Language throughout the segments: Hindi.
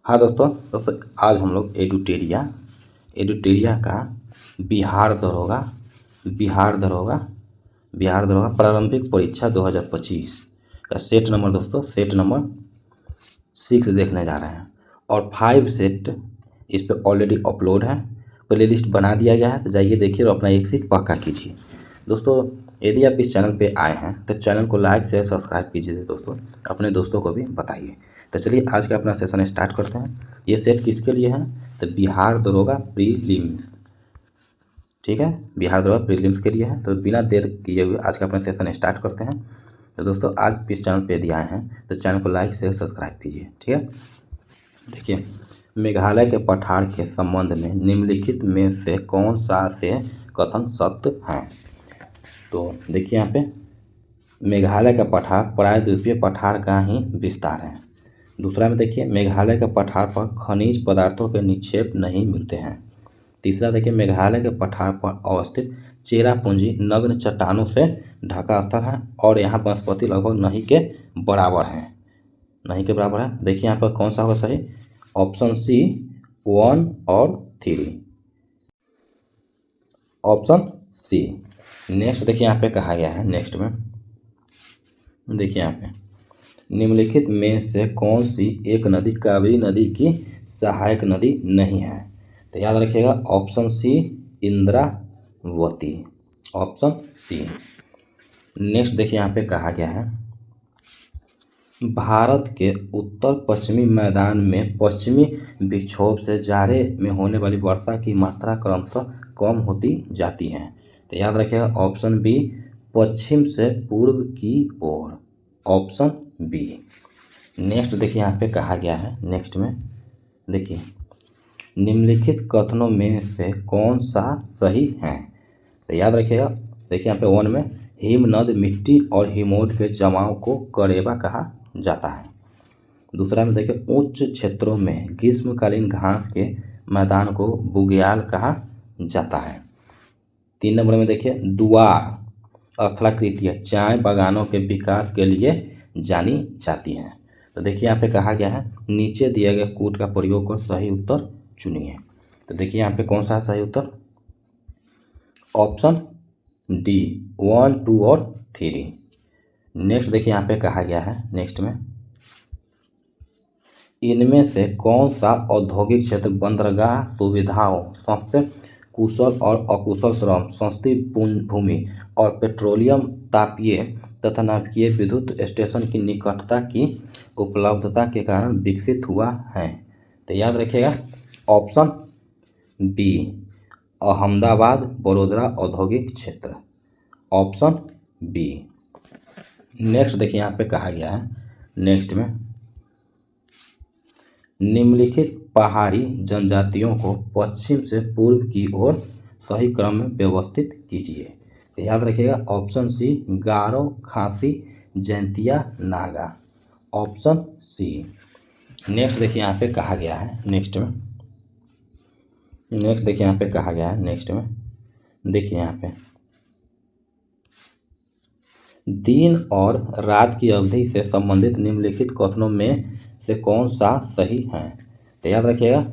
हाँ दोस्तों आज हम लोग एडुटेरिया का बिहार दरोगा बिहार दरोगा प्रारंभिक परीक्षा 2025 का सेट नंबर 6 देखने जा रहे हैं। और 5 सेट इस पर ऑलरेडी अपलोड है, प्ले लिस्ट बना दिया गया है, तो जाइए देखिए और अपना एक सीट पक्का कीजिए। दोस्तों यदि आप इस चैनल पे आए हैं तो चैनल को लाइक शेयर सब्सक्राइब कीजिए दोस्तों, अपने दोस्तों को भी बताइए। तो चलिए आज का अपना सेशन स्टार्ट करते हैं। ये सेट किसके लिए है? तो बिहार दरोगा प्रीलिम्स, ठीक है, बिहार दरोगा प्रीलिम्स के लिए है। तो बिना देर किए हुए आज का अपना सेशन स्टार्ट करते हैं। तो दोस्तों आज इस चैनल पे यदि आए हैं तो चैनल को लाइक शेयर सब्सक्राइब कीजिए, ठीक है। देखिए, मेघालय के पठार के संबंध में निम्नलिखित में से कौन सा से कथन सत्य है? तो देखिए यहाँ पे मेघालय का पठार प्रायद्वीपीय पठार का ही विस्तार है। दूसरा में देखिए मेघालय के पठार पर खनिज पदार्थों के निक्षेप नहीं मिलते हैं। तीसरा देखिए मेघालय के पठार पर अवस्थित चेरापूंजी नग्न चट्टानों से ढका स्थल है और यहाँ वनस्पति लगभग नहीं के बराबर है। देखिए यहाँ पर कौन सा होगा सही? ऑप्शन सी 1 और 3, ऑप्शन सी। नेक्स्ट देखिए यहाँ पे कहा गया है, नेक्स्ट में देखिए यहाँ पे निम्नलिखित में से कौन सी एक नदी कावेरी नदी की सहायक नदी नहीं है? तो याद रखिएगा option C Indravati, option C. Next देखिए यहाँ पे कहा गया है भारत के उत्तर पश्चिमी मैदान में पश्चिमी विक्षोभ से जाड़े में होने वाली वर्षा की मात्रा क्रमशः कम होती जाती है। तो याद रखिएगा ऑप्शन बी पश्चिम से पूर्व की ओर, ऑप्शन बी। नेक्स्ट देखिए यहाँ पे कहा गया है, नेक्स्ट में देखिए निम्नलिखित कथनों में से कौन सा सही है? तो याद रखिएगा देखिए यहाँ पे 1 में हिमनद मिट्टी और हिमोड के जमाव को करेबा कहा जाता है। दूसरा में देखिए उच्च क्षेत्रों में ग्रीष्मकालीन घास के मैदान को बुग्याल कहा जाता है। 3 नंबर में देखिए दुआर स्थलाकृतियाँ चाय बागानों के विकास के लिए जानी जाती हैं। तो देखिए यहाँ पे कहा गया है नीचे दिए गए कूट का प्रयोग कर सही उत्तर चुनिए। तो देखिए यहाँ पे कौन सा सही उत्तर? ऑप्शन डी 1, 2 और 3। नेक्स्ट देखिए यहाँ पे कहा गया है, नेक्स्ट में इनमें से कौन सा औद्योगिक क्षेत्र बंदरगाह सुविधाओं सबसे कुशल और अकुशल श्रम सस्ती भूमि और पेट्रोलियम तापीय तथा नाभिकीय विद्युत स्टेशन की निकटता की उपलब्धता के कारण विकसित हुआ है? तो याद रखिएगा ऑप्शन बी अहमदाबाद वडोदरा औद्योगिक क्षेत्र, ऑप्शन बी। नेक्स्ट देखिए यहाँ पे कहा गया है, नेक्स्ट में निम्नलिखित पहाड़ी जनजातियों को पश्चिम से पूर्व की ओर सही क्रम में व्यवस्थित कीजिए। तो याद रखिएगा option C Garo Khasi Jaintia Naga, option C. Next देखिए यहाँ पे कहा गया है, नेक्स्ट देखिए यहाँ पे कहा गया है, नेक्स्ट में देखिए यहाँ पे दिन और रात की अवधि से संबंधित निम्नलिखित कथनों में से कौन सा सही है? तो याद रखिएगा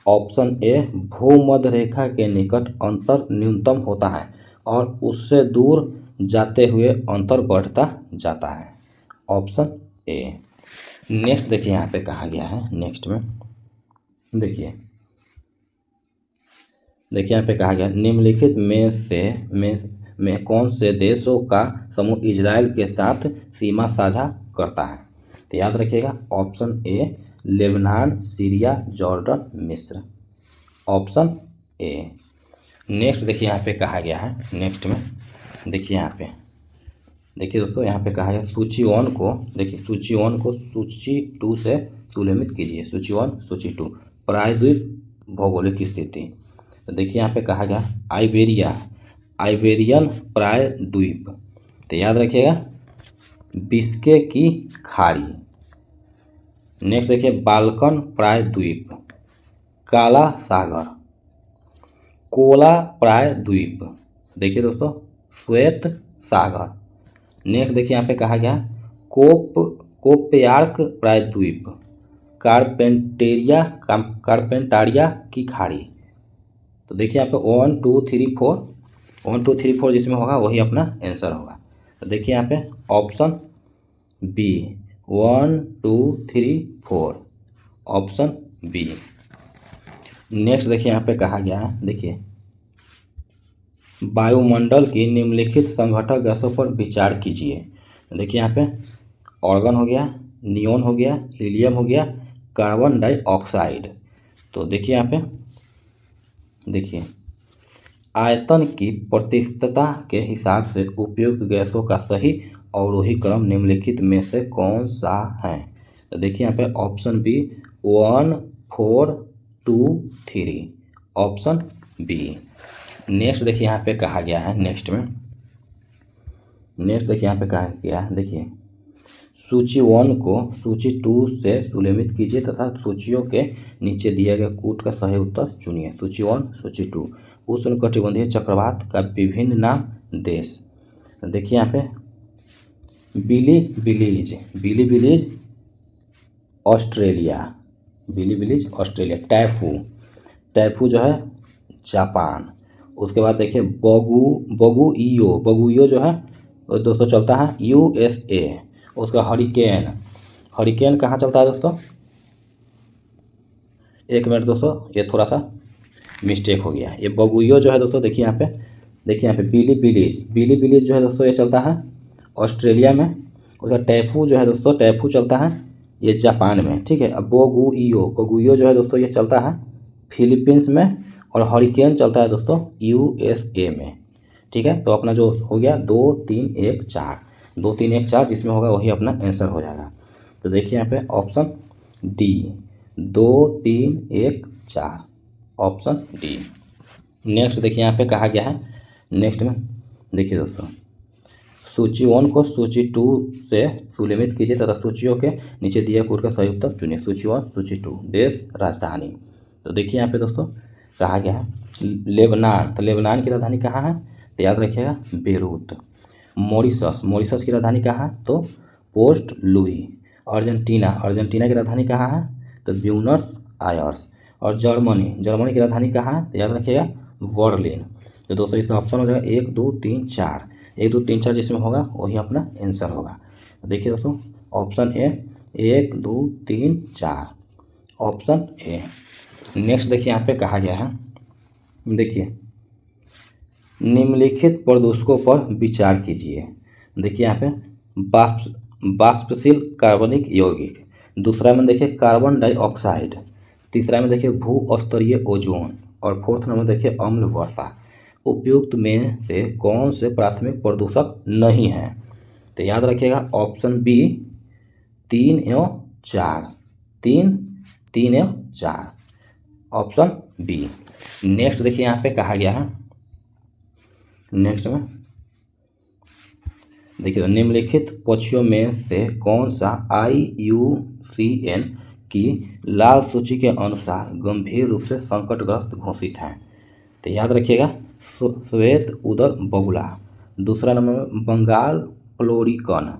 ऑप्शन ए भूमध्य रेखा के निकट अंतर न्यूनतम होता है और उससे दूर जाते हुए अंतर बढ़ता जाता है, ऑप्शन ए। नेक्स्ट देखिए यहाँ पे कहा गया है, नेक्स्ट में देखिए यहाँ पे कहा गया निम्नलिखित में कौन से देशों का समूह इजराइल के साथ सीमा साझा करता है? तो याद रखिएगा ऑप्शन ए लेबनान सीरिया जॉर्डन मिस्र, ऑप्शन ए। नेक्स्ट देखिए यहाँ पे कहा गया है, नेक्स्ट में देखिए यहाँ पे देखिए दोस्तों यहाँ पे कहा गया सूची 1 को देखिए सूची 1 को सूची 2 से तुलनित कीजिए। सूची 1 सूची 2 प्रायद्वीप भौगोलिक स्थिति। तो देखिए यहाँ पे कहा गया आइबेरियन प्रायद्वीप। तो याद रखिएगा बिस्के की खाड़ी। नेक्स्ट देखिए बाल्कन प्रायद्वीप, काला सागर, कोला प्रायद्वीप, देखिए दोस्तों श्वेत सागर। नेक्स्ट देखिए यहाँ पे कहा गया कोपयार्क प्रायद्वीप, कारपेंटारिया की खाड़ी। तो देखिए यहाँ पे 1 2 3 4, 1 2 3 4 जिसमें होगा वही अपना आंसर होगा। तो देखिए यहाँ पे option B 1 2 3 4, option B. Next देखिए यहाँ पे कहा गया है, देखिए वायुमंडल की निम्नलिखित संघटक गैसों पर विचार कीजिए। देखिए यहाँ पे ऑर्गन हो गया, नियोन हो गया, हीलियम हो गया, कार्बन डाइऑक्साइड। तो देखिए यहाँ पे देखिए आयतन की प्रतिशतता के हिसाब से उपयुक्त गैसों का सही अवरोही क्रम निम्नलिखित में से कौन सा है। तो देखिए यहाँ पे option B 1 4 2 3, option B. Next देखिए यहाँ पे कहा गया है, नेक्स्ट देखिए यहाँ पे कहा गया है, देखिए सूची 1 को सूची 2 से सुलेमित कीजिए तथा सूचियों के नीचे दिए गए कूट का सही उत्तर चुनिए। सूची 1 सूची 2, उष्णकटिबंधीय चक्रवात का विभिन्न नाम देश। देखिए यहाँ पे बिली बिलीज ऑस्ट्रेलिया, टैफू जो है जापान। उसके बाद देखिए बगुइयो जो है दोस्तों चलता है USA। उसका हरिकेन कहाँ चलता है दोस्तों, एक मिनट दोस्तों, ये थोड़ा सा मिस्टेक हो गया। ये बगुइयो जो है दोस्तों, देखिए यहाँ पे बिली जो है दोस्तों ये चलता है ऑस्ट्रेलिया में। उसका टैफू जो है दोस्तों, टैफू चलता है ये जापान में, ठीक है। अब बगुइयो जो है दोस्तों ये चलता है फिलीपींस में, और हरिकेन चलता है दोस्तों USA में, ठीक है। तो अपना जो हो गया 2 3 1 4, 2 3 1 4 जिसमें होगा वही अपना आंसर हो जाएगा। तो देखिए यहाँ पे option D 2 3 1 4, option D. Next देखिए यहाँ पे कहा गया है, नेक्स्ट में देखिए दोस्तों सूची 1 को सूची 2 से सुलेमित कीजिए तथा सूचियों के नीचे दिए कूट का सही उत्तर चुनिए। सूची 1 सूची 2, देश राजधानी। तो देखिए यहाँ पे दोस्तों कहा गया है लेबनान। तो लेबनान की राजधानी कहाँ है, तो याद रखिएगा बेरूत। मॉरिशस की राजधानी कहाँ है, तो पोर्ट लुई। अर्जेंटीना की राजधानी कहाँ है, तो ब्यूनस आयर्स। और जर्मनी की राजधानी कहाँ है, तो याद रखिएगा बर्लिन। तो दोस्तों इसका ऑप्शन हो जाएगा 1 2 3 4, 1 2 3 4 जिसमें होगा वही अपना आंसर होगा। तो देखिए दोस्तों option A 1 2 3 4, option A. Next देखिए यहाँ पे कहा गया है, देखिए निम्नलिखित प्रदूषकों पर विचार कीजिए। देखिए यहाँ पे वाष्पशील कार्बनिक यौगिक, दूसरा में देखिए कार्बन डाइऑक्साइड, तीसरा में देखिए भूस्तरीय ओजोन, और फोर्थ नंबर देखिए अम्ल वर्षा। उपयुक्त में से कौन से प्राथमिक प्रदूषक नहीं है, तो याद रखिएगा ऑप्शन बी 3 एवं 4, 3 एवं 4, ऑप्शन बी। नेक्स्ट देखिए यहाँ पे कहा गया है, नेक्स्ट में देखिए तो निम्नलिखित पक्षियों में से कौन सा IUCN की लाल सूची के अनुसार गंभीर रूप से संकटग्रस्त घोषित है। तो याद रखिएगा श्वेत उदर बगुला, दूसरा नंबर बंगाल फ्लोरिकन,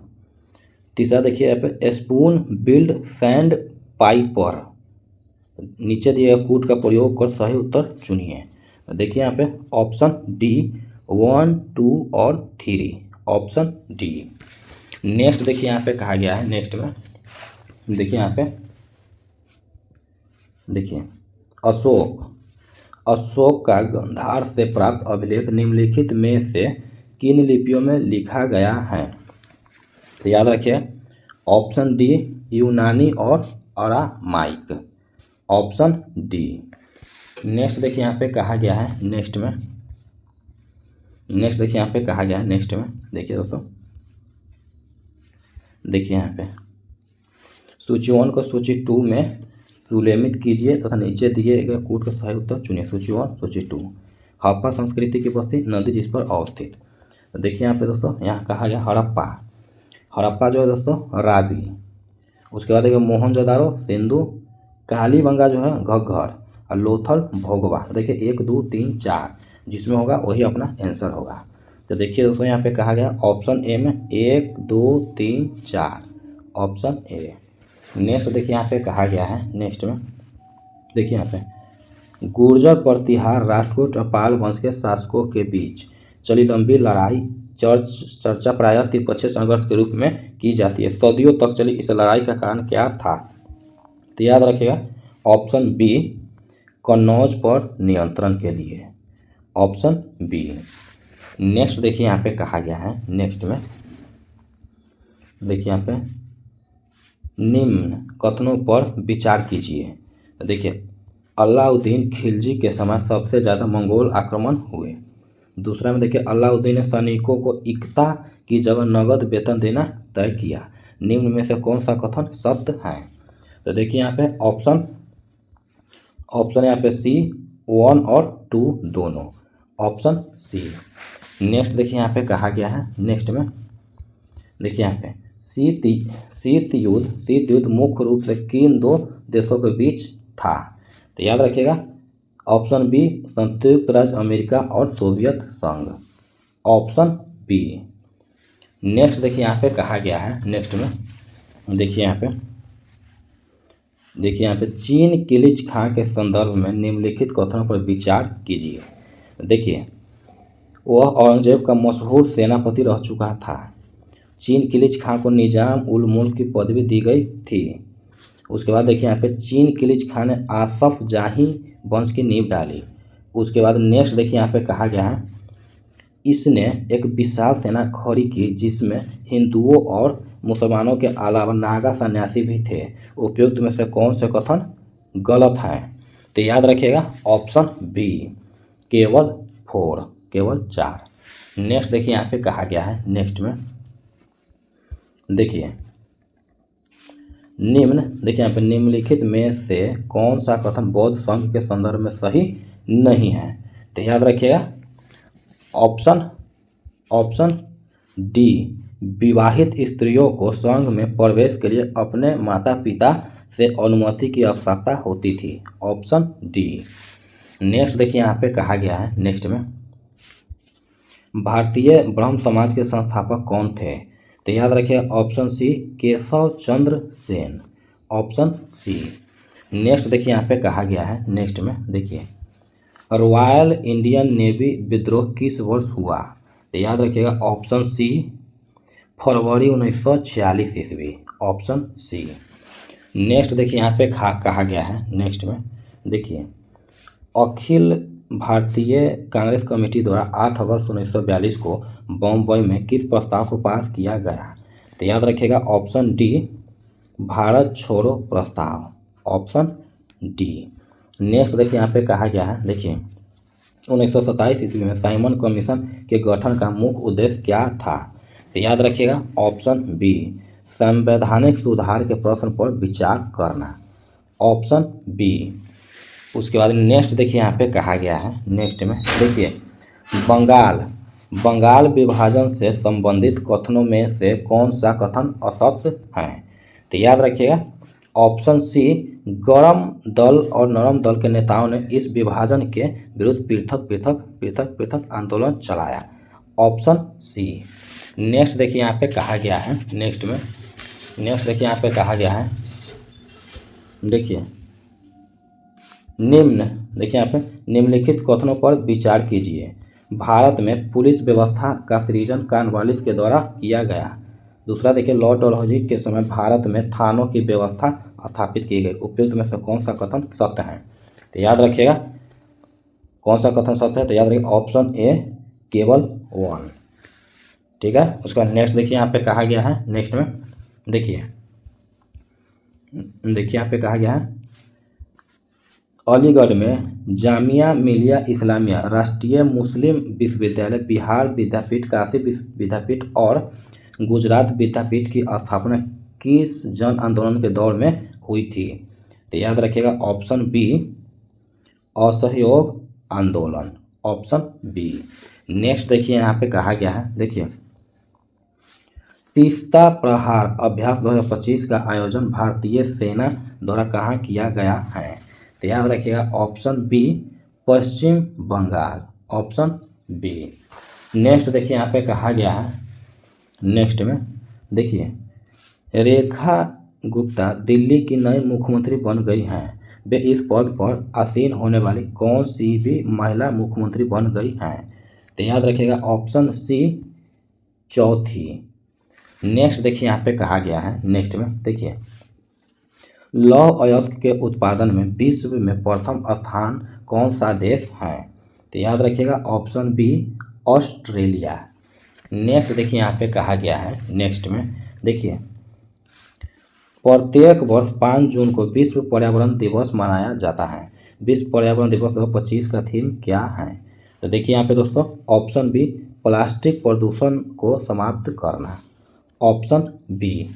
तीसरा देखिए यहाँ पे स्पून बिल्ड सैंड पाइपर। नीचे दिए गए कूट का प्रयोग कर सही उत्तर चुनिए। देखिए यहाँ पे ऑप्शन डी 1 2 और 3, ऑप्शन डी। नेक्स्ट देखिए यहाँ पे कहा गया है, नेक्स्ट में देखिए यहाँ पे देखिए अशोक का गांधार से प्राप्त अभिलेख निम्नलिखित में से किन लिपियों में लिखा गया है। तो याद रखिए ऑप्शन डी यूनानी और अरामाइक, ऑप्शन डी। नेक्स्ट देखिए यहाँ पे कहा गया है, नेक्स्ट देखिए यहाँ पे कहा गया है, नेक्स्ट में देखिए दोस्तों देखिए यहाँ पे सूची 1 को सूची 2 में सुलेमित कीजिए तथा नीचे दिए गए कूट का सही उत्तर चुनिए। सूची 1 सूची 2, हड़प्पा संस्कृति की बस्ती नदी जिस पर अवस्थित। तो देखिए यहाँ पे दोस्तों यहाँ कहा गया हड़प्पा जो है दोस्तों रावी। उसके बाद देखिए मोहनजोदारो सिंधु, कालीबंगा जो है घग्घर, और लोथल भोगवा। देखिए 1 2 3 4 जिसमें होगा वही अपना आंसर होगा। तो देखिए दोस्तों यहाँ पे कहा गया ऑप्शन ए में 1 2 3 4, ऑप्शन ए। नेक्स्ट देखिए यहाँ पे कहा गया है, नेक्स्ट में देखिए यहाँ पे गुर्जर प्रतिहार राष्ट्रकूट और पाल वंश के शासकों के बीच चली लंबी लड़ाई चर्चा प्रायः त्रिपक्षीय संघर्ष के रूप में की जाती है। सदियों तक चली इस लड़ाई का कारण क्या था? तो याद रखिएगा ऑप्शन बी, कन्नौज पर नियंत्रण के लिए, ऑप्शन बी। नेक्स्ट देखिए यहाँ पे कहा गया है, नेक्स्ट में देखिए यहाँ पे निम्न कथनों पर विचार कीजिए। तो देखिए अलाउद्दीन खिलजी के समय सबसे ज़्यादा मंगोल आक्रमण हुए। दूसरा में देखिए अलाउद्दीन ने सैनिकों को इक्ता की जगह नगद वेतन देना तय किया। निम्न में से कौन सा कथन सत्य है? तो देखिए यहाँ पे ऑप्शन यहाँ पे सी 1 और 2 दोनों, ऑप्शन सी। नेक्स्ट देखिए यहाँ पे कहा गया है, नेक्स्ट में देखिए यहाँ पे शीत युद्ध मुख्य रूप से किन दो देशों के बीच था? तो याद रखिएगा ऑप्शन बी, संयुक्त राज्य अमेरिका और सोवियत संघ, ऑप्शन बी। नेक्स्ट देखिए यहाँ पे कहा गया है, नेक्स्ट में देखिए यहाँ पे चीन किलिच खां के संदर्भ में निम्नलिखित कथनों पर विचार कीजिए। देखिए वह औरंगजेब का मशहूर सेनापति रह चुका था। चीन किलिच खां को निजाम उल मुल्क की पदवी दी गई थी। उसके बाद देखिए यहाँ पे चीन किलिच खां ने आसफ जाही वंश की नींव डाली। उसके बाद नेक्स्ट देखिए यहाँ पे कहा गया है इसने एक विशाल सेना खड़ी की जिसमें हिंदुओं और मुसलमानों के अलावा नागा सन्यासी भी थे। उपयुक्त में से कौन से कथन गलत हैं? तो याद रखिएगा ऑप्शन बी, केवल 4। नेक्स्ट देखिए यहाँ पे कहा गया है, नेक्स्ट में देखिए यहाँ पे निम्नलिखित में से कौन सा कथन बौद्ध संघ के संदर्भ में सही नहीं है? तो याद रखिएगा ऑप्शन डी, विवाहित स्त्रियों को संघ में प्रवेश के लिए अपने माता पिता से अनुमति की आवश्यकता होती थी, ऑप्शन डी। नेक्स्ट देखिए यहाँ पे कहा गया है, नेक्स्ट में भारतीय ब्रह्म समाज के संस्थापक कौन थे? तो याद रखिए option C, Keshav Chandra Sen, option C. Next देखिए यहाँ पे कहा गया है, नेक्स्ट में देखिए रॉयल इंडियन नेवी विद्रोह किस वर्ष हुआ? तो याद रखिएगा ऑप्शन सी, फरवरी 1946 ईस्वी, ऑप्शन सी। नेक्स्ट देखिए यहाँ पे कहा गया है, नेक्स्ट में देखिए अखिल भारतीय कांग्रेस कमेटी द्वारा 8 अगस्त 1942 को बम्बई में किस प्रस्ताव को पास किया गया? तो याद रखिएगा ऑप्शन डी, भारत छोड़ो प्रस्ताव, ऑप्शन डी। नेक्स्ट देखिए यहाँ पे कहा गया है, देखिए 1927 ईस्वी में साइमन कमीशन के गठन का मुख्य उद्देश्य क्या था? तो याद रखिएगा ऑप्शन बी, संवैधानिक सुधार के प्रश्न पर विचार करना, ऑप्शन बी। उसके बाद नेक्स्ट देखिए यहाँ पे कहा गया है, नेक्स्ट में देखिए बंगाल विभाजन से संबंधित कथनों में से कौन सा कथन असत्य है? तो याद रखिएगा ऑप्शन सी, गरम दल और नरम दल के नेताओं ने इस विभाजन के विरुद्ध पृथक आंदोलन चलाया, ऑप्शन सी। नेक्स्ट देखिए यहाँ पे कहा गया है, नेक्स्ट देखिए यहाँ पे कहा गया है, देखिए देखिए यहाँ पे निम्नलिखित कथनों पर विचार कीजिए। भारत में पुलिस व्यवस्था का सृजन कॉर्नवालिस के द्वारा किया गया। दूसरा देखिए लॉर्ड डलहौजी के समय भारत में थानों की व्यवस्था स्थापित की गई। उपयुक्त में से कौन सा कथन सत्य है? तो याद रखिएगा कौन सा कथन सत्य है? तो याद रखिए ऑप्शन ए, केवल 1, ठीक है। उसका नेक्स्ट देखिए यहाँ पे कहा गया है, नेक्स्ट में देखिए यहाँ पे कहा गया है अलीगढ़ में जामिया मिलिया इस्लामिया, राष्ट्रीय मुस्लिम विश्वविद्यालय, बिहार विद्यापीठ, काशी विद्यापीठ और गुजरात विद्यापीठ की स्थापना किस जन आंदोलन के दौर में हुई थी? तो याद रखिएगा ऑप्शन बी, असहयोग आंदोलन, ऑप्शन बी। नेक्स्ट देखिए यहाँ पे कहा गया है, देखिए तीस्ता प्रहार अभ्यास 2025 का आयोजन भारतीय सेना द्वारा कहाँ किया गया है? तो याद रखिएगा ऑप्शन बी, पश्चिम बंगाल, ऑप्शन बी। नेक्स्ट देखिए यहाँ पे कहा गया है, नेक्स्ट में देखिए गुप्ता दिल्ली की नई मुख्यमंत्री बन गई हैं। वे इस पद पर आसीन होने वाली कौन सी भी महिला मुख्यमंत्री बन गई हैं? तो याद रखिएगा ऑप्शन सी चौथी। नेक्स्ट देखिए यहाँ पे कहा गया है, नेक्स्ट में देखिए लौह अयस्क के उत्पादन में विश्व में प्रथम स्थान कौन सा देश है? तो याद रखिएगा ऑप्शन बी ऑस्ट्रेलिया। नेक्स्ट देखिए यहाँ पे कहा गया है, नेक्स्ट में देखिए प्रत्येक वर्ष 5 जून को विश्व पर्यावरण दिवस मनाया जाता है। विश्व पर्यावरण दिवस 2025 का थीम क्या है? तो देखिए यहाँ पे दोस्तों ऑप्शन बी प्लास्टिक प्रदूषण को समाप्त करना, ऑप्शन बी।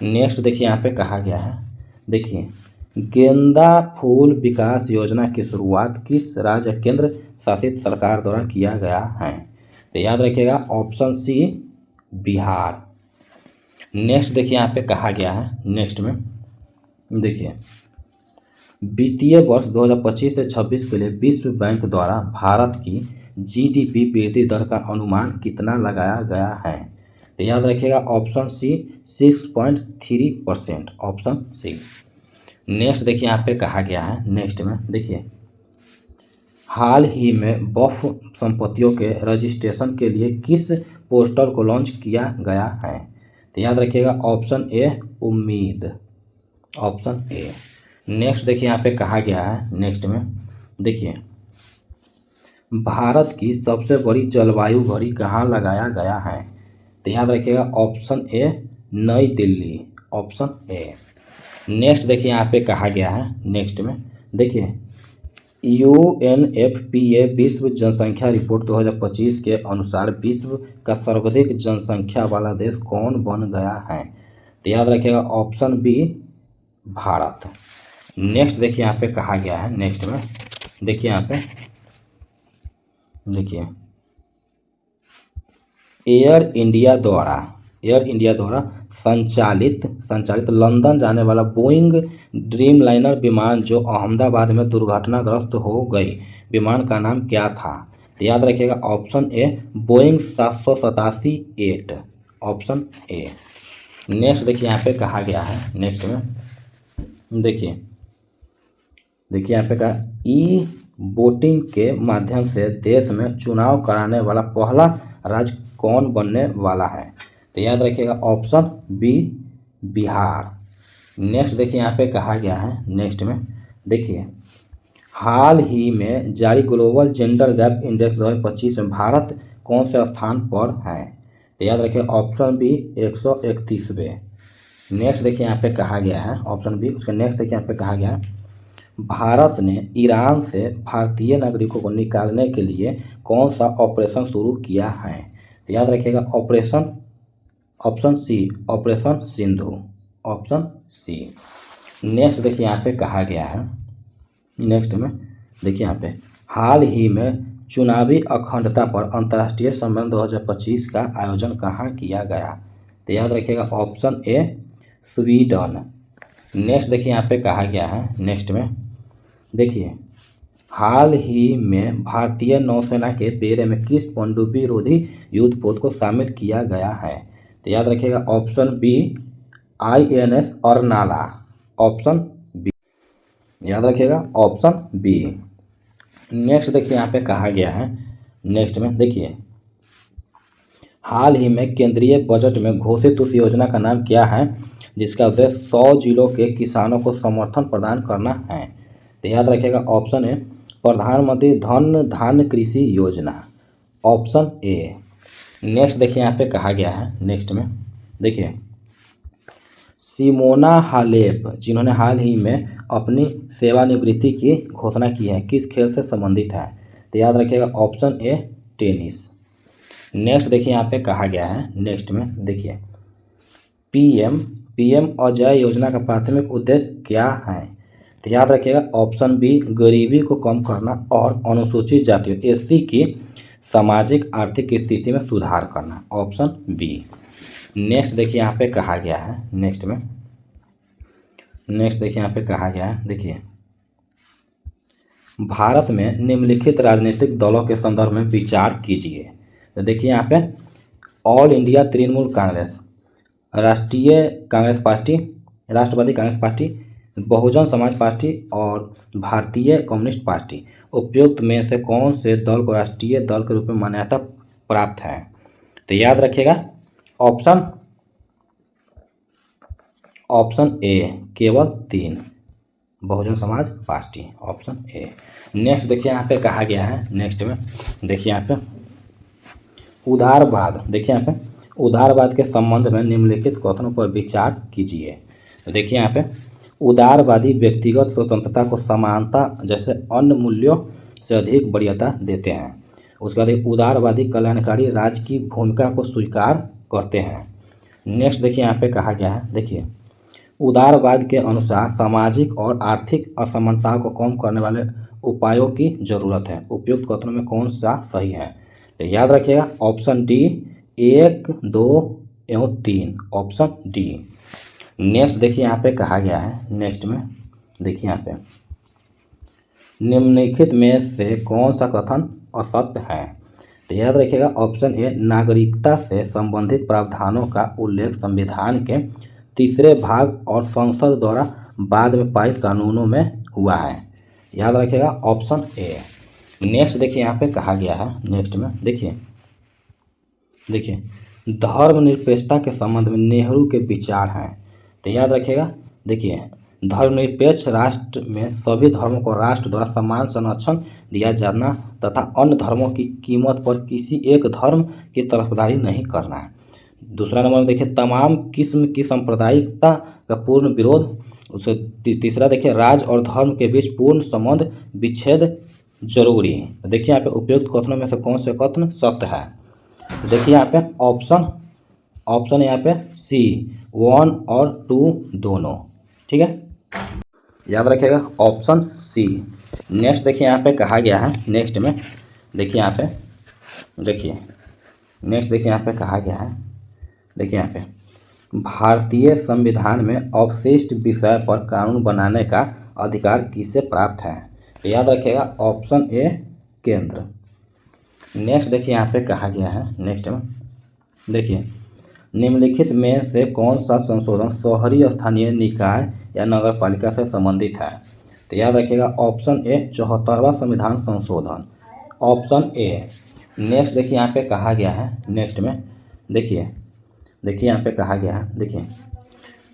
नेक्स्ट देखिए यहाँ पे कहा गया है, देखिए गेंदा फूल विकास योजना की शुरुआत किस राज्य केंद्र शासित सरकार द्वारा किया गया है? तो याद रखिएगा ऑप्शन सी बिहार। नेक्स्ट देखिए यहाँ पे कहा गया है, नेक्स्ट में देखिए वित्तीय वर्ष 2025 से 26 के लिए विश्व बैंक द्वारा भारत की जीडीपी वृद्धि दर का अनुमान कितना लगाया गया है? तो याद रखिएगा option C 6.3%, option C. Next देखिए यहाँ पे कहा गया है, नेक्स्ट में देखिए हाल ही में वक्फ संपत्तियों के रजिस्ट्रेशन के लिए किस पोर्टल को लॉन्च किया गया है? तो याद रखिएगा ऑप्शन ए उम्मीद, ऑप्शन ए। नेक्स्ट देखिए यहाँ पे कहा गया है, नेक्स्ट में देखिए भारत की सबसे बड़ी जलवायु घड़ी कहाँ लगाया गया है? तो याद रखिएगा ऑप्शन ए नई दिल्ली, ऑप्शन ए। नेक्स्ट देखिए यहाँ पे कहा गया है, नेक्स्ट में देखिए UNFPA विश्व जनसंख्या रिपोर्ट 2025 के अनुसार विश्व का सर्वाधिक जनसंख्या वाला देश कौन बन गया है? तो याद रखिएगा ऑप्शन बी भारत। नेक्स्ट देखिए यहाँ पे कहा गया है, नेक्स्ट में देखिए यहाँ पे देखिए एयर इंडिया द्वारा संचालित लंदन जाने वाला बोइंग ड्रीमलाइनर विमान जो अहमदाबाद में दुर्घटनाग्रस्त हो गई, विमान का नाम क्या था? तो याद रखिएगा option A Boeing 787-8, option A. Next देखिए यहाँ पे कहा गया है, नेक्स्ट में देखिए यहाँ पे कहा ई वोटिंग के माध्यम से देश में चुनाव कराने वाला पहला राज्य कौन बनने वाला है? तो याद रखिएगा ऑप्शन बी बिहार। नेक्स्ट देखिए यहाँ पे कहा गया है, नेक्स्ट में देखिए हाल ही में जारी ग्लोबल जेंडर गैप इंडेक्स 2025 में भारत कौन से स्थान पर है? तो याद रखिए ऑप्शन बी 131वें। नेक्स्ट देखिए यहाँ पे कहा गया है ऑप्शन बी। उसका नेक्स्ट देखिए यहाँ पे कहा गया है भारत ने ईरान से भारतीय नागरिकों को निकालने के लिए कौन सा ऑपरेशन शुरू किया है? तो याद रखिएगा option C operation Sindhu, option C. Next देखिए यहाँ पे कहा गया है, नेक्स्ट में देखिए यहाँ पे हाल ही में चुनावी अखंडता पर अंतर्राष्ट्रीय सम्मेलन 2025 का आयोजन कहाँ किया गया? तो याद रखिएगा ऑप्शन ए स्वीडन। नेक्स्ट देखिए यहाँ पे कहा गया है, नेक्स्ट में देखिए हाल ही में भारतीय नौसेना के बेड़े में किस पनडुब्बी रोधी युद्ध पोत को शामिल किया गया है? तो याद रखिएगा option B INS Arnala, option B. याद रखिएगा ऑप्शन बी। नेक्स्ट देखिए यहाँ पे कहा गया है, नेक्स्ट में देखिए हाल ही में केंद्रीय बजट में घोषित उस योजना का नाम क्या है जिसका उद्देश्य 100 जिलों के किसानों को समर्थन प्रदान करना है? तो याद रखिएगा ऑप्शन ए प्रधानमंत्री धन धान्य कृषि योजना, ऑप्शन ए। नेक्स्ट देखिए यहाँ पे कहा गया है, नेक्स्ट में देखिए सिमोना हालेप जिन्होंने हाल ही में अपनी सेवानिवृत्ति की घोषणा की है किस खेल से संबंधित है? तो याद रखिएगा ऑप्शन ए टेनिस। नेक्स्ट देखिए यहाँ पे कहा गया है, नेक्स्ट में देखिए पीएम अजय योजना का प्राथमिक उद्देश्य क्या है? तो याद रखिएगा ऑप्शन बी गरीबी को कम करना और अनुसूचित जातियों SC की सामाजिक आर्थिक स्थिति में सुधार करना, ऑप्शन बी। नेक्स्ट देखिए यहाँ पे कहा गया है, नेक्स्ट देखिए यहाँ पे कहा गया है देखिए भारत में निम्नलिखित राजनीतिक दलों के संदर्भ में विचार कीजिए। तो देखिए यहाँ पे ऑल इंडिया तृणमूल कांग्रेस, राष्ट्रीय कांग्रेस पार्टी, राष्ट्रवादी कांग्रेस पार्टी, बहुजन समाज पार्टी और भारतीय कम्युनिस्ट पार्टी उपयुक्त में से कौन से दल को राष्ट्रीय दल के रूप में मान्यता प्राप्त है? तो याद रखिएगा ऑप्शन ए केवल 3 Bahujan Samaj party, option A. Next देखिए यहाँ पे कहा गया है, नेक्स्ट में देखिए यहाँ पे उदारवाद, देखिए यहाँ पे उदारवाद के संबंध में निम्नलिखित कथनों पर विचार कीजिए। तो देखिए यहाँ पे उदारवादी व्यक्तिगत स्वतंत्रता को समानता जैसे अन्य मूल्यों से अधिक वरीयता देते हैं। उसके बाद उदारवादी कल्याणकारी राज्य की भूमिका को स्वीकार करते हैं। नेक्स्ट देखिए यहाँ पे कहा गया है, देखिए उदारवाद के अनुसार सामाजिक और आर्थिक असमानता को कम करने वाले उपायों की जरूरत है। उपयुक्त कथनों में कौन सा सही है? तो याद रखिएगा ऑप्शन डी 1, 2 एवं 3, ऑप्शन डी। नेक्स्ट देखिए यहाँ पे कहा गया है, नेक्स्ट में देखिए यहाँ पे निम्नलिखित में से कौन सा कथन असत्य है? तो याद रखिएगा ऑप्शन ए नागरिकता से संबंधित प्रावधानों का उल्लेख संविधान के 3 भाग और संसद द्वारा बाद में पारित कानूनों में हुआ है। याद रखिएगा ऑप्शन ए। नेक्स्ट देखिए यहाँ पे कहा गया है, नेक्स्ट में देखिए धर्मनिरपेक्षता के संबंध में नेहरू के विचार हैं। तो याद रखिएगा देखिए धर्मनिरपेक्ष राष्ट्र में सभी धर्मों को राष्ट्र द्वारा समान संरक्षण दिया जाना तथा अन्य धर्मों की कीमत पर किसी एक धर्म की तरफदारी नहीं करना है। दूसरा नंबर में देखिए तमाम किस्म की सांप्रदायिकता का पूर्ण विरोध। उसे तीसरा देखिए राज और धर्म के बीच पूर्ण संबंध विच्छेद जरूरी है। तो देखिए यहाँ पे उपयुक्त कथनों में से कौन से कथन सत्य है? देखिए यहाँ पे ऑप्शन यहाँ पे सी 1 और 2 दोनों, ठीक है, याद रखिएगा ऑप्शन सी। नेक्स्ट देखिए यहाँ पे कहा गया है, नेक्स्ट में देखिए यहाँ पे नेक्स्ट देखिए यहाँ पे कहा गया है, देखिए यहाँ पे भारतीय संविधान में अवशिष्ट विषय पर कानून बनाने का अधिकार किसे प्राप्त है? तो याद रखिएगा ऑप्शन ए केंद्र। नेक्स्ट देखिए यहाँ पे कहा गया है, नेक्स्ट में देखिए निम्नलिखित में से कौन सा संशोधन शहरी स्थानीय निकाय या नगर पालिका से संबंधित है? तो याद रखिएगा ऑप्शन ए 74वां संविधान संशोधन, ऑप्शन ए। नेक्स्ट देखिए यहाँ पे कहा गया है, नेक्स्ट में देखिए यहाँ पे कहा गया है, देखिए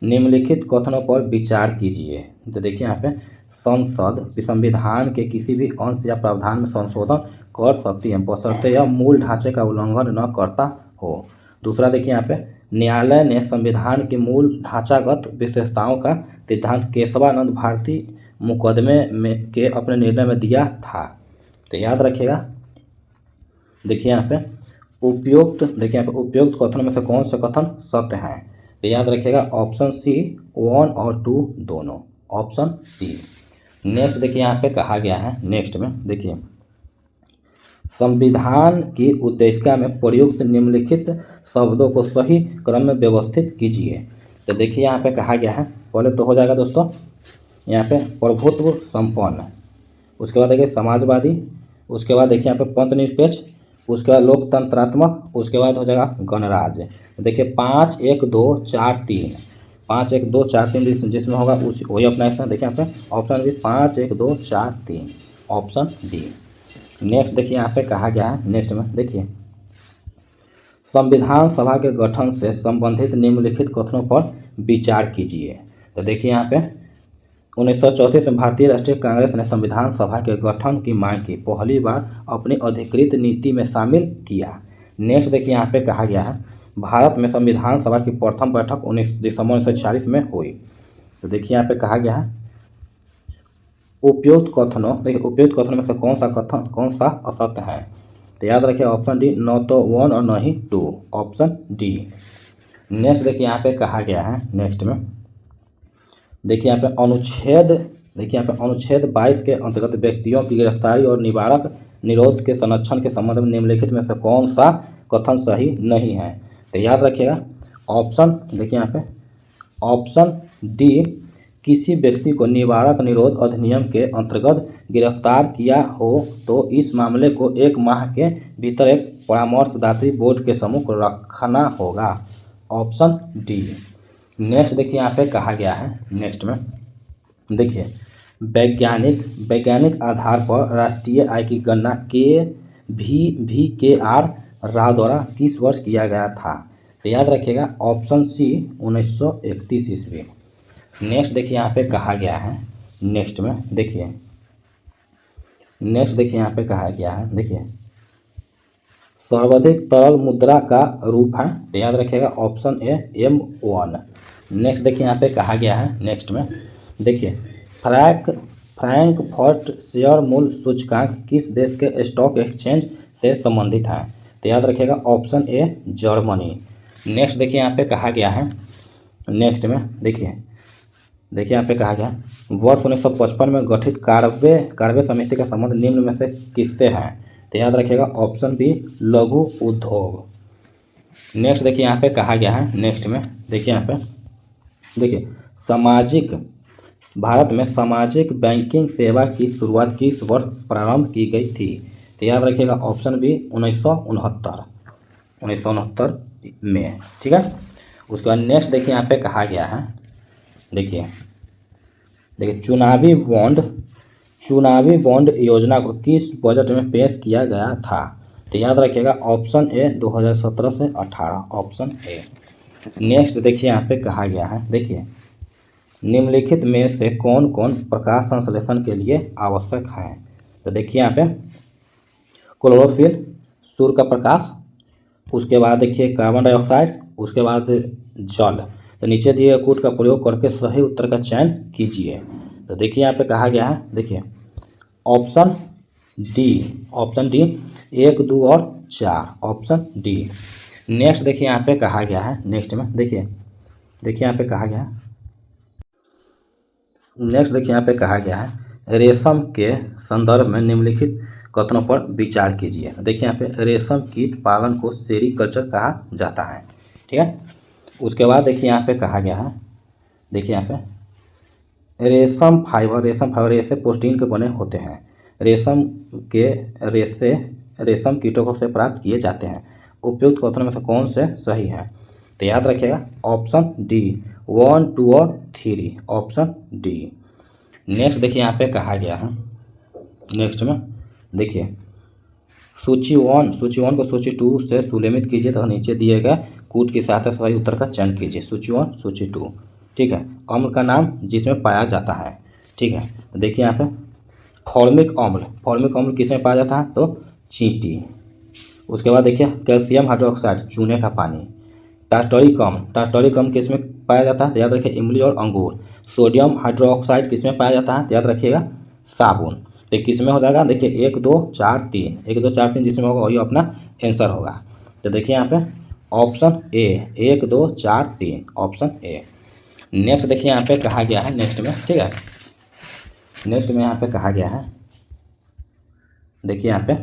निम्नलिखित कथनों पर विचार कीजिए। तो देखिए यहाँ पे संसद संविधान के किसी भी अंश या प्रावधान में संशोधन कर सकती है बशर्ते यह मूल ढांचे का उल्लंघन न करता हो। दूसरा देखिए यहाँ पे न्यायालय ने संविधान के मूल ढांचागत विशेषताओं का सिद्धांत केशवानंद भारती मुकदमे में के अपने निर्णय में दिया था। तो याद रखिएगा देखिए यहाँ पे उपयुक्त कथनों में से कौन से कथन सत्य हैं? तो याद रखिएगा ऑप्शन सी 1 और 2 दोनों, ऑप्शन सी। नेक्स्ट देखिए यहाँ पे कहा गया है, नेक्स्ट में देखिए संविधान की उद्देशिका में प्रयुक्त निम्नलिखित शब्दों को सही क्रम में व्यवस्थित कीजिए। तो देखिए यहाँ पे कहा गया है, पहले तो हो जाएगा दोस्तों यहाँ पे प्रभुत्व संपन्न, उसके बाद देखिए समाजवादी, उसके बाद देखिए यहाँ पे पंथ निरपेक्ष, उसके बाद लोकतंत्रात्मक, उसके बाद हो जाएगा गणराज्य। तो देखिए 5 1 2 4 3 5 1 2 4 3 जिसमें होगा उस वही अपना ऑप्शन। देखिए यहाँ पे option D 5 1 2 4 3, option D. Next देखिए यहाँ पे कहा गया है, नेक्स्ट में देखिए संविधान सभा के गठन से संबंधित निम्नलिखित कथनों पर विचार कीजिए। तो देखिए यहाँ पे 1934 में भारतीय राष्ट्रीय कांग्रेस ने संविधान सभा के गठन की मांग की पहली बार अपनी अधिकृत नीति में शामिल किया। नेक्स्ट देखिए यहाँ पे कहा गया है भारत में संविधान सभा की प्रथम बैठक 19 दिसंबर 1946 में हुई। तो देखिए यहाँ पे कहा गया है उपयुक्त कथनों में से कौन सा असत्य है? तो याद रखिए ऑप्शन डी न तो 1 और न ही 2, ऑप्शन डी। नेक्स्ट देखिए यहाँ पे कहा गया है, नेक्स्ट में देखिए यहाँ पे अनुच्छेद 22 के अंतर्गत व्यक्तियों की गिरफ्तारी और निरोध के संरक्षण के संबंध में निम्नलिखित में से कौन सा कथन सही नहीं है? तो याद रखिएगा ऑप्शन देखिए यहाँ पे ऑप्शन डी किसी व्यक्ति को निवारक निरोध अधिनियम के अंतर्गत गिरफ्तार किया हो तो इस मामले को 1 माह के भीतर एक परामर्शदात्री बोर्ड के सम्मुख रखना होगा, ऑप्शन डी। नेक्स्ट देखिए यहाँ पे कहा गया है, नेक्स्ट में देखिए वैज्ञानिक आधार पर राष्ट्रीय आय की गणना के राव द्वारा किस वर्ष किया गया था? तो याद रखिएगा ऑप्शन सी 1931 ईस्वी। नेक्स्ट देखिए यहाँ पे कहा गया है, नेक्स्ट देखिए यहाँ पे कहा गया है, देखिए सर्वाधिक तरल मुद्रा का रूप है, तो याद रखिएगा ऑप्शन ए M1। नेक्स्ट देखिए यहाँ पे कहा गया है, नेक्स्ट में देखिए फ्रैंकफर्ट शेयर मूल्य सूचकांक किस देश के स्टॉक एक्सचेंज से संबंधित है? तो याद रखिएगा ऑप्शन ए जर्मनी। नेक्स्ट देखिए यहाँ पे कहा गया है, नेक्स्ट में देखिए यहाँ पे कहा गया है वर्ष 1955 में गठित कार्य समिति का संबंध निम्न में से किससे है? तो याद रखिएगा ऑप्शन बी लघु उद्योग। नेक्स्ट देखिए यहाँ पे कहा गया है, नेक्स्ट में देखिए यहाँ पे देखिए भारत में सामाजिक बैंकिंग सेवा की शुरुआत किस वर्ष प्रारंभ की गई थी? तो याद रखिएगा ऑप्शन बी 1969 में, ठीक है। उसके बाद नेक्स्ट देखिए यहाँ पे कहा गया है, देखिए चुनावी बॉन्ड योजना को किस बजट में पेश किया गया था? तो याद रखिएगा ऑप्शन ए 2017 से 18, ऑप्शन ए। नेक्स्ट देखिए यहाँ पे कहा गया है, देखिए निम्नलिखित में से कौन कौन प्रकाश संश्लेषण के लिए आवश्यक है? तो देखिए यहाँ पे क्लोरोफिल, सूर्य का प्रकाश, उसके बाद देखिए कार्बन डाइऑक्साइड, उसके बाद जल। तो नीचे दिए कूट का प्रयोग करके सही उत्तर का चयन कीजिए। तो देखिए यहाँ पे कहा गया है, देखिए ऑप्शन डी 1, 2 और 4, ऑप्शन डी। नेक्स्ट देखिए यहाँ पे कहा गया है, नेक्स्ट में देखिए यहाँ पे कहा गया है, नेक्स्ट देखिए यहाँ पे कहा गया है रेशम के संदर्भ में निम्नलिखित कथनों पर विचार कीजिए। देखिए यहाँ पे रेशम कीट पालन को सेरीकल्चर कहा जाता है, ठीक है। उसके बाद देखिए यहाँ पे कहा गया है, देखिए यहाँ पे रेशम फाइबर रेशे प्रोटीन के बने होते हैं। रेशम के रेशे रेशम कीटों से प्राप्त किए जाते हैं। उपयुक्त कथनों में से कौन से सही है? तो याद रखिएगा ऑप्शन डी 1, 2 और 3, ऑप्शन डी। नेक्स्ट देखिए यहाँ पे कहा गया है, नेक्स्ट में देखिए सूची वन को सूची 2 से सुलेमित कीजिए तथा नीचे दिए गए कूट की सहायता से सही उत्तर का चयन कीजिए। सूची 1, सूची 2, ठीक है। अम्ल का नाम जिसमें पाया जाता है, ठीक है। तो देखिए यहाँ पे फॉर्मिक अम्ल किसमें पाया जाता है? तो चींटी। उसके बाद देखिए कैल्शियम हाइड्रोक्साइड, चूने का पानी। टार्टरिक अम्ल किसमें पाया जाता है? तो याद रखिए इमली और अंगूर। सोडियम हाइड्रोक्साइड किसमें पाया जाता है? तो याद रखिएगा साबुन। तो किसमें हो जाएगा? देखिए 1, 2, 4, 3 जिसमें होगा वही अपना आंसर होगा। तो देखिए यहाँ पे option A 1, 2, 4, 3, option A. Next देखिए यहाँ पे कहा गया है, नेक्स्ट में, ठीक है, नेक्स्ट में यहाँ पे कहा गया है, देखिए यहाँ पे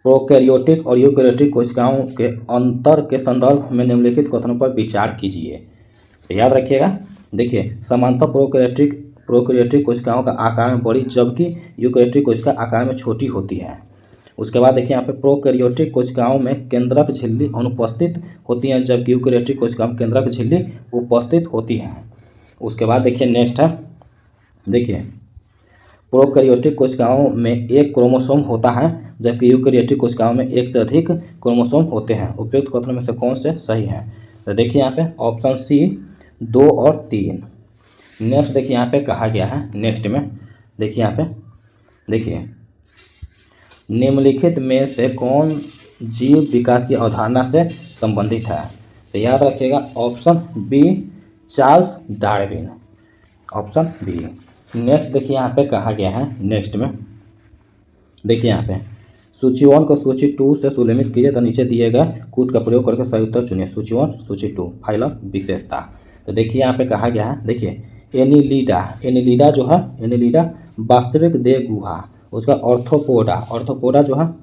प्रोकैरियोटिक और यूकैरियोटिक कोशिकाओं के अंतर के संदर्भ में निम्नलिखित कथनों पर विचार कीजिए। तो याद रखिएगा देखिए समांतर प्रोकैरियोटिक कोशिकाओं का आकार में बड़ी जबकि यूकैरियोटिक कोशिका आकार में छोटी होती है। उसके बाद देखिए यहाँ पे प्रोकैरियोटिक कोशिकाओं में केंद्रक झिल्ली अनुपस्थित होती हैं जबकि यूकैरियोटिक कोशिकाओं में केंद्रक झिल्ली उपस्थित होती हैं। उसके बाद देखिए नेक्स्ट है, देखिए प्रोकैरियोटिक कोशिकाओं में एक क्रोमोसोम होता है जबकि यूकैरियोटिक कोशिकाओं में एक से अधिक क्रोमोसोम होते हैं। उपयुक्त कथनों में से कौन से सही है? तो देखिए यहाँ पे ऑप्शन सी 2 और 3। नेक्स्ट देखिए यहाँ पे कहा गया है, नेक्स्ट में देखिए यहाँ पे देखिए निम्नलिखित में से कौन जीव विकास की अवधारणा से संबंधित है? तो याद रखिएगा option B Charles Darwin, option B. Next देखिए यहाँ पे कहा गया है, नेक्स्ट में देखिए यहाँ पे सूची 1 को सूची 2 से सुलेमित कीजिए तो नीचे दिए गए कूट का प्रयोग करके सही उत्तर चुनिए। सूची 1, सूची 2, फाइलम विशेषता। तो देखिए यहाँ पे कहा गया है, देखिए एनिलीडा जो है, एनिलीडा वास्तविक देह गुहा, उसका ऑर्थोपोडा जो है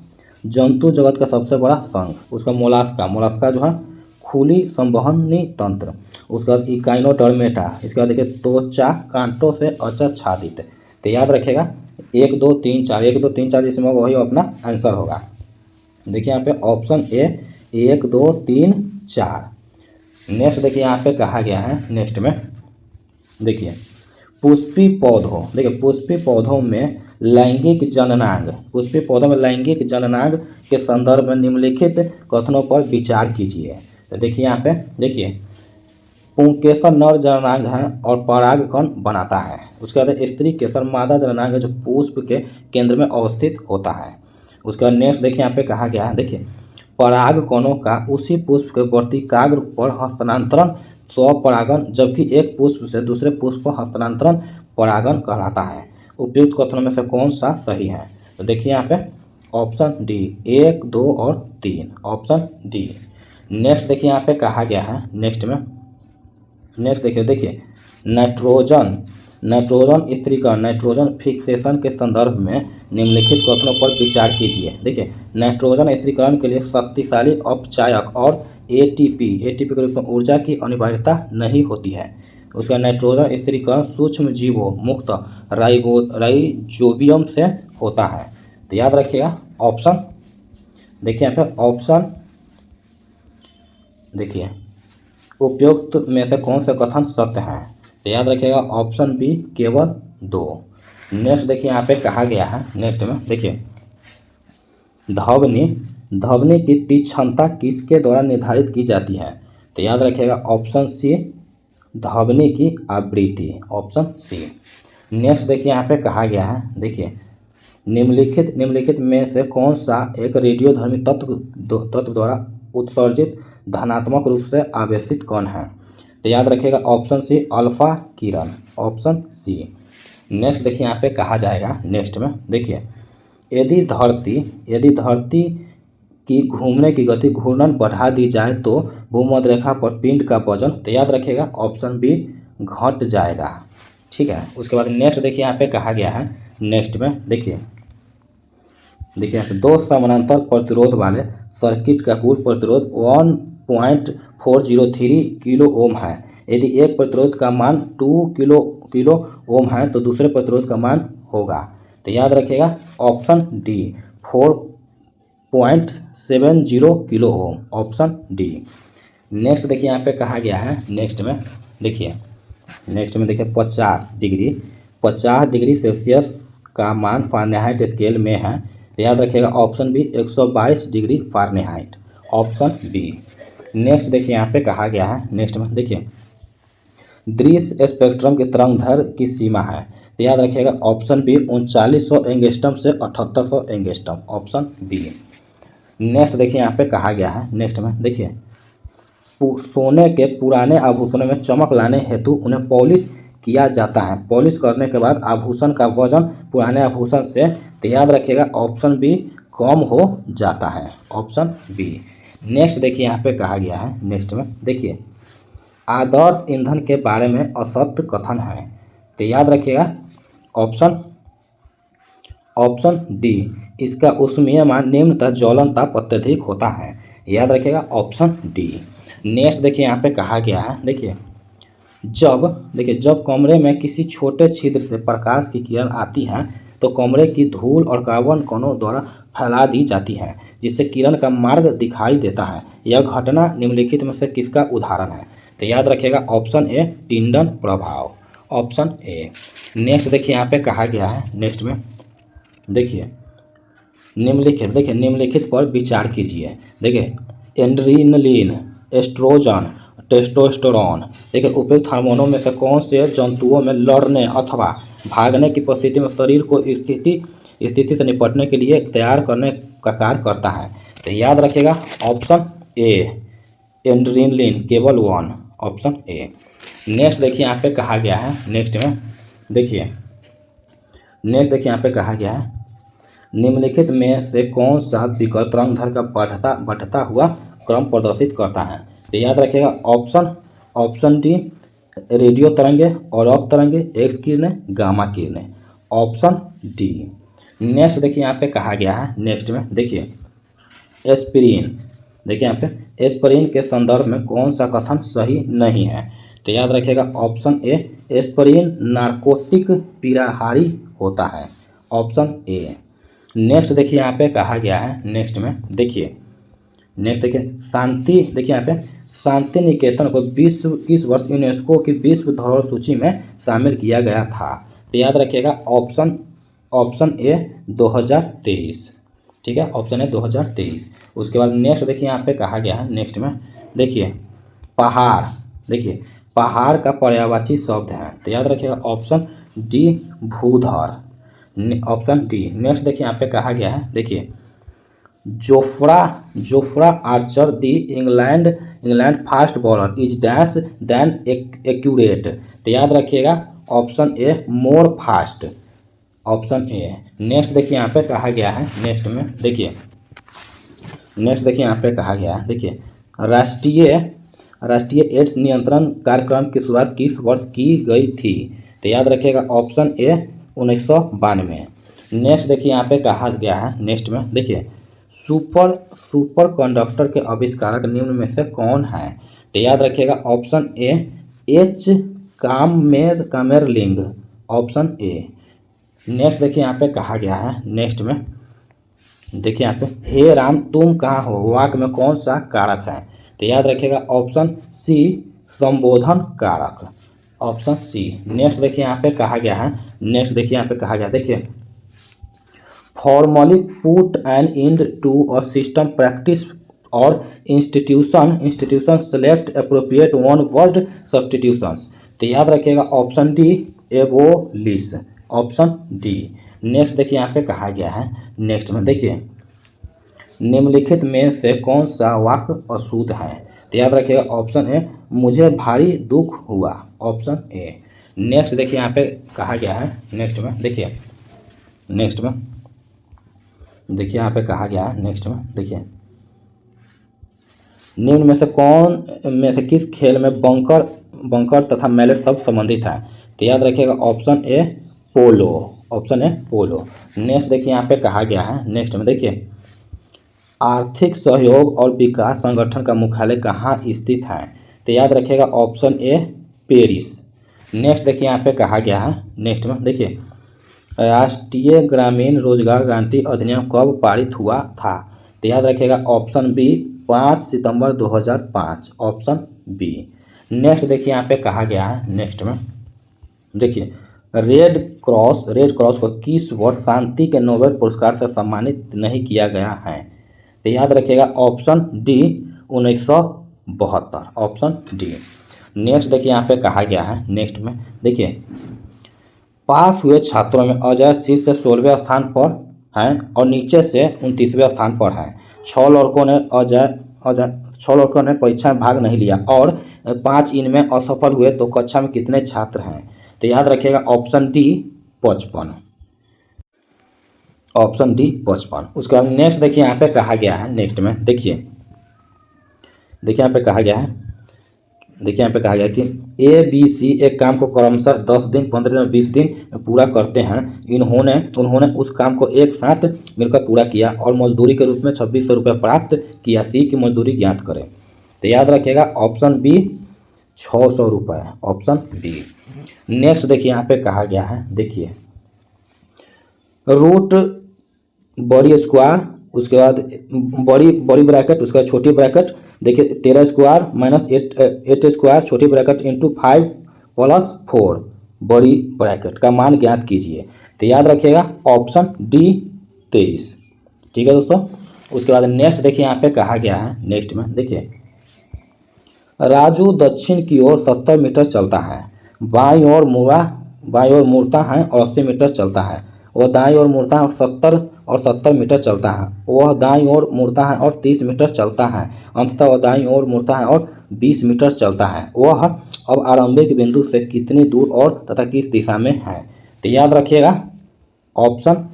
जंतु जगत का सबसे बड़ा संघ, उसका मोलास्का जो है खुली संवहनी तंत्र। उसके बाद इकाइनोडर्मेटा, इसके बाद देखिए त्वचा कांटों से आच्छादित। तो याद रखेगा 1, 2, 3, 4 जिसमें वही अपना आंसर होगा। देखिए यहाँ पे ऑप्शन ए 1, 2, 3, 4। नेक्स्ट देखिए यहाँ पे कहा गया है, नेक्स्ट में देखिए पुष्पी पौधों, देखिए पुष्पी पौधों में लैंगिक जननांग, पुष्पी पौधों में लैंगिक जननांग के संदर्भ में निम्नलिखित कथनों पर विचार कीजिए। तो देखिए यहाँ पे देखिए पुंकेसर नर जननांग है और परागकण बनाता है। उसके बाद स्त्री केसर मादा जननांग है जो पुष्प के केंद्र में अवस्थित होता है। उसके बाद नेक्स्ट देखिए यहाँ पे कहा गया है, देखिए परागकणों का उसी पुष्प के वर्तिकाग्र पर हस्तांतरण स्वपरागण, जबकि एक पुष्प से दूसरे पुष्प पर हस्तांतरण परागण कहलाता है। उपयुक्त कथनों में से कौन सा सही है? तो देखिए यहाँ पे ऑप्शन डी 1, 2 और 3, ऑप्शन डी। नेक्स्ट देखिए यहाँ पे कहा गया है, नेक्स्ट में नेक्स्ट देखिए नाइट्रोजन स्थिरीकरण, नाइट्रोजन फिक्सेशन के संदर्भ में निम्नलिखित कथनों पर विचार कीजिए। देखिए नाइट्रोजन स्थिरीकरण के लिए शक्तिशाली अपचायक और एटीपी के रूप में ऊर्जा की अनिवार्यता नहीं होती है। उसका नाइट्रोजन स्थिरीकरण सूक्ष्म जीवों मुक्त राइजोबियम से होता है। तो याद रखिएगा ऑप्शन, देखिए यहाँ पे ऑप्शन देखिए उपयुक्त में से कौन से कथन सत्य हैं? तो याद रखिएगा ऑप्शन बी केवल 2। नेक्स्ट देखिए यहाँ पे कहा गया है, नेक्स्ट में देखिए ध्वनि की तीक्ष्णता किसके द्वारा निर्धारित की जाती है? तो याद रखिएगा ऑप्शन सी ध्वनि की आवृत्ति, ऑप्शन सी। नेक्स्ट देखिए यहाँ पे कहा गया है, देखिए निम्नलिखित में से कौन सा एक रेडियोधर्मी तत्व द्वारा उत्सर्जित धनात्मक रूप से आवेशित कण है? तो याद रखिएगा ऑप्शन सी अल्फा किरण, ऑप्शन सी। नेक्स्ट देखिए यहाँ पे कहा जाएगा, नेक्स्ट में देखिए यदि धरती की घूमने की गति घूर्णन बढ़ा दी जाए तो भूमध्य रेखा पर पिंड का वजन, तो याद रखिएगा ऑप्शन बी घट जाएगा। ठीक है। उसके बाद नेक्स्ट देखिए यहाँ पे कहा गया है, नेक्स्ट में देखिए यहाँ पे 2 समानांतर प्रतिरोध वाले सर्किट का कुल प्रतिरोध 1.403 किलो ओम है। यदि एक प्रतिरोध का मान 2 किलो ओम है तो दूसरे प्रतिरोध का मान होगा। तो याद रखिएगा option D 4.70 kilo ohm, option D. Next देखिए यहाँ पे कहा गया है, नेक्स्ट में देखिए 50 डिग्री सेल्सियस का मान फ़ारेनहाइट स्केल में है। तो याद रखिएगा option B 122 degree Fahrenheit, option B. Next देखिए यहाँ पे कहा गया है, नेक्स्ट में देखिए दृश्य स्पेक्ट्रम की तरंगदैर्घ्य की सीमा है। तो याद रखिएगा ऑप्शन बी 3900 एंगस्ट्रम से 7800 एंगस्ट्रम, ऑप्शन बी। नेक्स्ट देखिए यहाँ पे कहा गया है, नेक्स्ट में देखिए सोने के पुराने आभूषणों में चमक लाने हेतु उन्हें पॉलिश किया जाता है। पॉलिश करने के बाद आभूषण का वजन पुराने आभूषण से, तो याद रखिएगा ऑप्शन बी कम हो जाता है, ऑप्शन बी। नेक्स्ट देखिए यहाँ पे कहा गया है, नेक्स्ट में देखिए आदर्श ईंधन के बारे में असत्य कथन है। तो याद रखिएगा ऑप्शन डी इसका ऊष्मीय मान निम्न तथा ज्वलन ताप अत्यधिक होता है। याद रखिएगा ऑप्शन डी। नेक्स्ट देखिए यहाँ पे कहा गया है, देखिए जब कमरे में किसी छोटे छिद्र से प्रकाश की किरण आती है तो कमरे की धूल और कार्बन कणों द्वारा फैला दी जाती है जिससे किरण का मार्ग दिखाई देता है। यह घटना निम्नलिखित में से किसका उदाहरण है? तो याद रखिएगा ऑप्शन ए टिंडन प्रभाव, ऑप्शन ए। नेक्स्ट देखिए यहाँ पे कहा गया है, नेक्स्ट में देखिए निम्नलिखित पर विचार कीजिए। देखिए एड्रेनलिन, एस्ट्रोजन, टेस्टोस्टेरोन, देखिए उपयुक्त हार्मोनों में से कौन से जंतुओं में लड़ने अथवा भागने की परिस्थिति में शरीर को स्थिति से निपटने के लिए तैयार करने का कार्य करता है? तो याद रखिएगा ऑप्शन ए एड्रेनलिन केवल 1, ऑप्शन ए। नेक्स्ट देखिए यहाँ पे कहा गया है, नेक्स्ट देखिए यहाँ पे कहा गया है निम्नलिखित में से कौन सा विकल्प तरंगदैर्घ्य का बढ़ता हुआ क्रम प्रदर्शित करता है? तो याद रखिएगा ऑप्शन डी रेडियो तरंगे, औरक तरंगे, एक्स किरणें, गामा किरणें, ऑप्शन डी। नेक्स्ट देखिए यहाँ पे कहा गया है, नेक्स्ट में देखिए एस्पिरिन, देखिए यहाँ पे एस्पिरिन के संदर्भ में कौन सा कथन सही नहीं है? तो याद रखिएगा ऑप्शन ए एस्पिरिन नार्कोटिक पीड़ाहारी होता है, ऑप्शन ए। नेक्स्ट देखिए यहाँ पे कहा गया है, नेक्स्ट देखिए शांति, देखिए यहाँ पे शांति निकेतन को विश्व किस वर्ष यूनेस्को की विश्व धरोहर सूची में शामिल किया गया था? तो याद रखिएगा ऑप्शन ए 2023। ठीक है, ऑप्शन ए 2023। उसके बाद नेक्स्ट देखिए यहाँ पे कहा गया है, नेक्स्ट में देखिए पहाड़, देखिए पहाड़ का पर्यायवाची शब्द है, तो याद रखिएगा ऑप्शन डी भूधर, ऑप्शन डी। नेक्स्ट देखिए यहाँ पे कहा गया है, देखिए Jofra Archer the England fast bowler is dash than accurate, तो याद रखिएगा option A more fast, option A. Next देखिए यहाँ पे कहा गया है, नेक्स्ट देखिए यहाँ पे कहा गया है, देखिए राष्ट्रीय एड्स नियंत्रण कार्यक्रम की शुरुआत किस वर्ष की गई थी? तो याद रखिएगा ऑप्शन ए 1992। नेक्स्ट देखिए यहाँ पे कहा गया है, नेक्स्ट में देखिए सुपर कंडक्टर के आविष्कारक निम्न में से कौन है? तो याद रखिएगा option A H Kamerlingh, option A. Next देखिए यहाँ पे कहा गया है, नेक्स्ट में देखिए यहाँ पे हे राम तुम कहाँ हो वाक्य में कौन सा कारक है? तो याद रखिएगा ऑप्शन सी संबोधन कारक, ऑप्शन सी। नेक्स्ट देखिए यहाँ पे कहा गया है, नेक्स्ट देखिए यहाँ पे कहा गया, देखिए formally put an end to a system practice और institution select appropriate one word substitutions, तो याद रखिएगा option D abolish, option D. Next देखिए यहाँ पे कहा गया है, नेक्स्ट में देखिए निम्नलिखित में से कौन सा वाक्य अशुद्ध है? तो याद रखिएगा ऑप्शन ए मुझे भारी दुख हुआ, ऑप्शन ए। नेक्स्ट देखिए यहाँ पे कहा गया है, नेक्स्ट में देखिए यहाँ पे कहा गया है, नेक्स्ट में देखिए निम्न में से किस खेल में बंकर तथा मैलेट शब्द संबंधित है? तो याद रखिएगा option A polo, option A polo. Next देखिए यहाँ पे कहा गया है, नेक्स्ट में देखिए आर्थिक सहयोग और विकास संगठन का मुख्यालय कहाँ स्थित है? तो याद रखिएगा ऑप्शन ए पेरिस। नेक्स्ट देखिए यहाँ पे कहा गया है, नेक्स्ट में देखिए राष्ट्रीय ग्रामीण रोजगार गारंटी अधिनियम कब पारित हुआ था? तो याद रखिएगा ऑप्शन बी 5 सितंबर 2005, ऑप्शन बी। नेक्स्ट देखिए यहाँ पे कहा गया है, नेक्स्ट में देखिए रेड क्रॉस को किस वर्ष शांति के नोबेल पुरस्कार से सम्मानित नहीं किया गया है? तो याद रखिएगा option D 1972, option D. Next देखिए यहाँ पे कहा गया है, नेक्स्ट में देखिए पास हुए छात्रों में अजय शीर्ष 16वें स्थान पर हैं और नीचे से 29वें स्थान पर हैं। 6 लड़कों ने परीक्षा में भाग नहीं लिया और 5 इनमें असफल हुए, तो कक्षा में कितने छात्र हैं? तो याद रखिएगा ऑप्शन डी 55, ऑप्शन डी 55। उसके बाद नेक्स्ट देखिए यहाँ पे कहा गया है, नेक्स्ट में देखिए यहाँ पे कहा गया है, देखिए यहाँ पे कहा गया कि ए बी सी एक काम को क्रमशः 10 दिन 15 दिन 20 दिन पूरा करते हैं। उन्होंने उस काम को एक साथ मिलकर पूरा किया और मजदूरी के रूप में 2600 रुपये प्राप्त किया। सी की मजदूरी ज्ञात करें। तो याद रखिएगा ऑप्शन बी 600 रुपये, ऑप्शन बी। नेक्स्ट देखिए यहाँ पे कहा गया है, देखिए रूट बड़ी स्क्वायर, उसके बाद बड़ी ब्रैकेट, उसके बाद छोटी ब्रैकेट, देखिए 13 स्क्वायर माइनस 8 स्क्वायर छोटी ब्रैकेट इंटू 5 + 4 बड़ी ब्रैकेट का मान ज्ञात कीजिए। तो याद रखिएगा ऑप्शन डी 23। ठीक है दोस्तों। उसके बाद नेक्स्ट देखिए यहाँ पे कहा गया है, नेक्स्ट में देखिए राजू दक्षिण की ओर 70 मीटर चलता है, बाईं ओर मुड़ता है और 80 मीटर चलता है। वह दाईं ओर मुड़ता है और 70 मीटर चलता है। वह दाईं ओर मुड़ता है और 30 मीटर चलता है। अंततः वह दाईं ओर मुड़ता है और 20 मीटर चलता है। वह अब आरंभिक बिंदु से कितनी दूर और तथा किस दिशा में है? तो याद रखिएगा ऑप्शन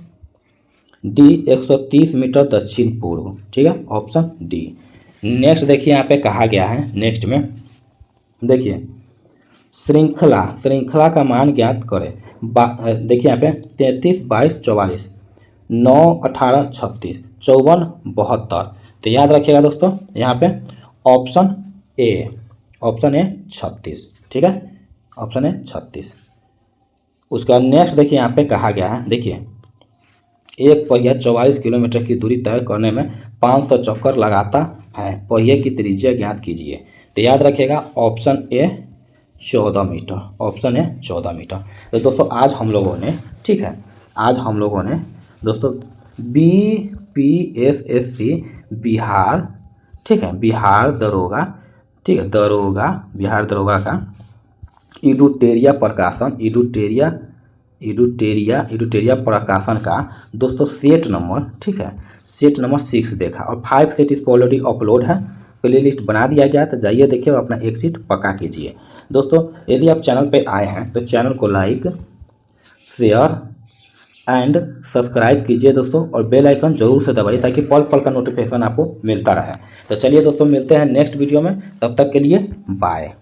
डी 130 मीटर दक्षिण पूर्व। ठीक है, ऑप्शन डी। नेक्स्ट देखिए यहाँ पे कहा गया है, नेक्स्ट में देखिए श्रृंखला का मान ज्ञात करें। देखिए यहाँ पे 33 22 44 9 18 36 54 72। तो याद रखिएगा दोस्तों यहाँ पे ऑप्शन ए 36। ठीक है, ऑप्शन ए 36। उसके बाद नेक्स्ट देखिए यहाँ पे कहा गया है, देखिए एक पहिया 44 किलोमीटर की दूरी तय करने में 500 चक्कर लगाता है। पहिए की त्रिज्या ज्ञात कीजिए। तो याद रखिएगा ऑप्शन ए 14 मीटर, ऑप्शन है 14 मीटर। तो दोस्तों आज हम लोगों ने, ठीक है, आज हम लोगों ने दोस्तों BPSSC बिहार, ठीक है, बिहार दरोगा, ठीक है, दरोगा, बिहार दरोगा का इडुटेरिया प्रकाशन, इडुटेरिया प्रकाशन का दोस्तों सेट नंबर, ठीक है, सेट नंबर 6 देखा और 5 सेट इस पर ऑलरेडी अपलोड है, प्ले लिस्ट बना दिया गया। तो जाइए देखिए और अपना एक सीट पक्का कीजिए। दोस्तों यदि आप चैनल पे आए हैं तो चैनल को लाइक, शेयर एंड सब्सक्राइब कीजिए दोस्तों, और बेल आइकन जरूर से दबाइए ताकि पल पल का नोटिफिकेशन आपको मिलता रहे। तो चलिए दोस्तों मिलते हैं नेक्स्ट वीडियो में, तब तक के लिए बाय।